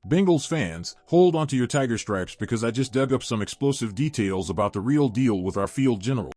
Bengals fans, hold onto your tiger stripes because I just dug up some explosive details about the real deal with our field general.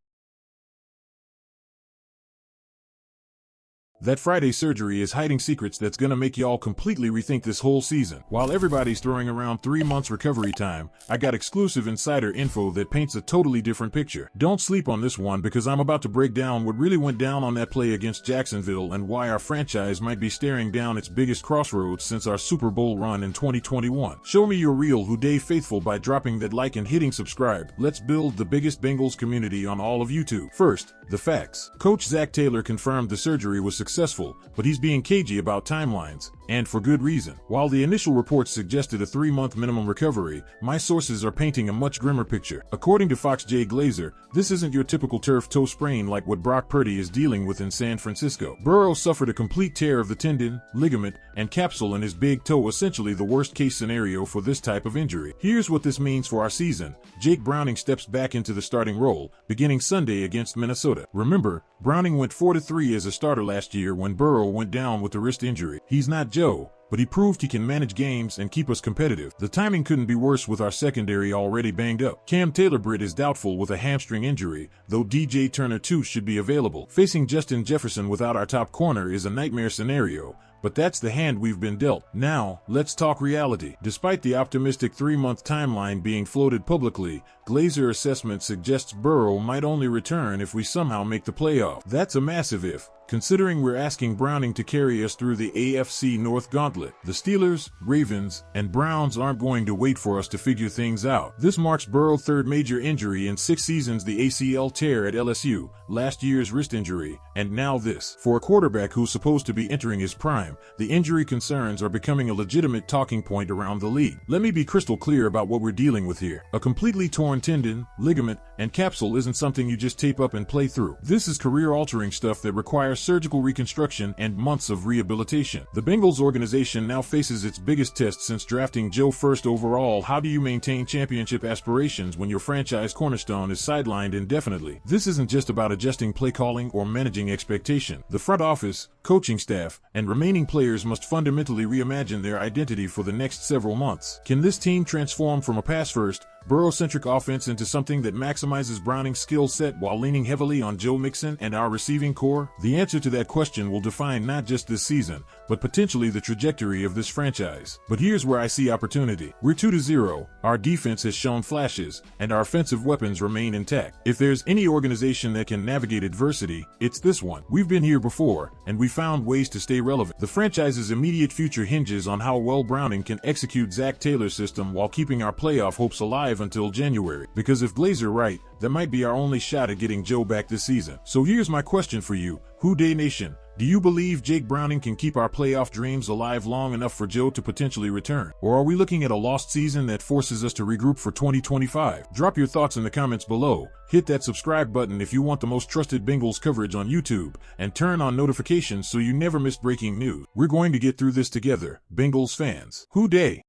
That Friday surgery is hiding secrets that's gonna make y'all completely rethink this whole season. While everybody's throwing around 3 months recovery time, I got exclusive insider info that paints a totally different picture. Don't sleep on this one because I'm about to break down what really went down on that play against Jacksonville and why our franchise might be staring down its biggest crossroads since our Super Bowl run in 2021. Show me you're real Houday faithful by dropping that like and hitting subscribe. Let's build the biggest Bengals community on all of YouTube. First, the facts. Coach Zac Taylor confirmed the surgery was successful, but he's being cagey about timelines, and for good reason. While the initial reports suggested a 3-month minimum recovery, my sources are painting a much grimmer picture. According to Fox J. Glazer, this isn't your typical turf toe sprain like what Brock Purdy is dealing with in San Francisco. Burrow suffered a complete tear of the tendon, ligament, and capsule in his big toe, essentially the worst-case scenario for this type of injury. Here's what this means for our season. Jake Browning steps back into the starting role, beginning Sunday against Minnesota. Remember, Browning went 4-3 as a starter last year when Burrow went down with a wrist injury. He's not Joe, but he proved he can manage games and keep us competitive. The timing couldn't be worse with our secondary already banged up. Cam Taylor-Britt is doubtful with a hamstring injury, though DJ Turner too should be available. Facing Justin Jefferson without our top corner is a nightmare scenario, but that's the hand we've been dealt. Now, let's talk reality. Despite the optimistic 3-month timeline being floated publicly, Glazer assessment suggests Burrow might only return if we somehow make the playoff. That's a massive if, considering we're asking Browning to carry us through the AFC North gauntlet. The Steelers, Ravens, and Browns aren't going to wait for us to figure things out. This marks Burrow's third major injury in 6 seasons: the ACL tear at LSU, last year's wrist injury, and now this. For a quarterback who's supposed to be entering his prime, the injury concerns are becoming a legitimate talking point around the league. Let me be crystal clear about what we're dealing with here. A completely torn tendon, ligament, and capsule isn't something you just tape up and play through. This is career-altering stuff that requires surgical reconstruction and months of rehabilitation. The Bengals organization now faces its biggest test since drafting Joe first overall. How do you maintain championship aspirations when your franchise cornerstone is sidelined indefinitely? This isn't just about adjusting play calling or managing expectation. The front office, coaching staff, and remaining players must fundamentally reimagine their identity for the next several months. Can this team transform from a pass-first, Burrow-centric offense into something that maximizes Browning's skill set while leaning heavily on Joe Mixon and our receiving core? The answer to that question will define not just this season, but potentially the trajectory of this franchise. But here's where I see opportunity. We're 2-0, our defense has shown flashes, and our offensive weapons remain intact. If there's any organization that can navigate adversity, it's this one. We've been here before, and we found ways to stay relevant. The franchise's immediate future hinges on how well Browning can execute Zac Taylor's system while keeping our playoff hopes alive until January. Because if Glazer right, that might be our only shot at getting Joe back this season. So here's my question for you, Houday Nation. Do you believe Jake Browning can keep our playoff dreams alive long enough for Joe to potentially return? Or are we looking at a lost season that forces us to regroup for 2025? Drop your thoughts in the comments below, hit that subscribe button if you want the most trusted Bengals coverage on YouTube, and turn on notifications so you never miss breaking news. We're going to get through this together, Bengals fans. Houday!